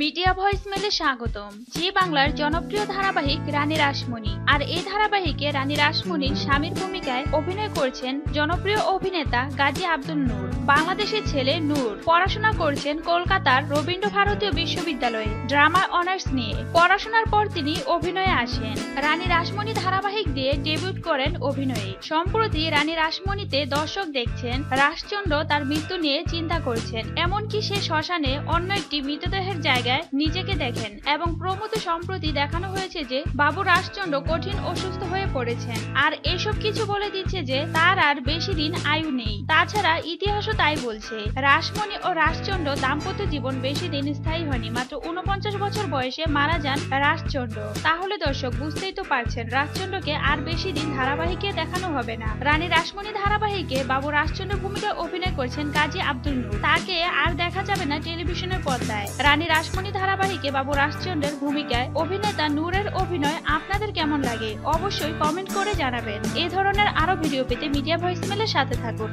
Media ভয়েসমেলে স্বাগতম। জি বাংলার জনপ্রিয় ধারাবাহিক রানী রাসমণি। আর এই ধারাবাহিকে রানী রাসমণির স্বামীর ভূমিকায় অভিনয় করছেন জনপ্রিয় অভিনেতা গাজী আব্দুল নূর। বাংলাদেশের ছেলে নূর পড়াশোনা করছেন কলকাতার রবীন্দ্র ভারতীয় বিশ্ববিদ্যালয়ে ড্রামা অনার্স নিয়ে। পড়াশোনার পর তিনি অভিনয়ে আসেন। রানী রাসমণি ধারাবাহিক দিয়ে ডেবিউট করেন অভিনয়ে। সম্প্রতি রানী রাসমণিতে দর্শক দেখছেন রাশচন্দ্র তার মৃত্যু নিয়ে চিন্তা করছেন, এমনকি সে শ্মশানে অন্য একটি মৃতদেহের জায়গায় নিজেকে দেখেন। এবং প্রমোতে সম্প্রতি দেখানো হয়েছে যে বাবু রাশচন্দ্র কঠিন অসুস্থ হয়ে পড়েছেন। আর এসব কিছু বলে দিচ্ছে যে তার আর বেশি দিন আয়ু নেই। তাছাড়া ইতিহাসও তাই বলছে। রাসমণি ও রাশচন্দ্র দাম্পত্য জীবন বেশি দিন স্থায়ী হয়নি, মাত্র 49 বছর বয়সে মারা যান রাশচন্দ্র। তাহলে দর্শক বুঝতেই তো পারছেন রাশচন্দ্রকে আর বেশি দিন ধারাবাহিকে দেখানো হবে না। রানী রাসমণি ধারাবাহিকে বাবু রাশচন্দ্রের ভূমিকায় অভিনয় করছেন গাজী আব্দুল নূর। তাকে আর দেখা যাবে না টেলিভিশনের পর্দায়। রানী রাসমণি ধারাবাহিকে বাবু রাশচন্দ্রের ভূমিকায় অভিনেতা নূরের অভিনয় আপনাদের কেমন লাগে অবশ্যই কমেন্ট করে জানাবেন। এই ধরনের আরো ভিডিও পেতে মিডিয়া ভয়েসমেলের সাথে থাকুন।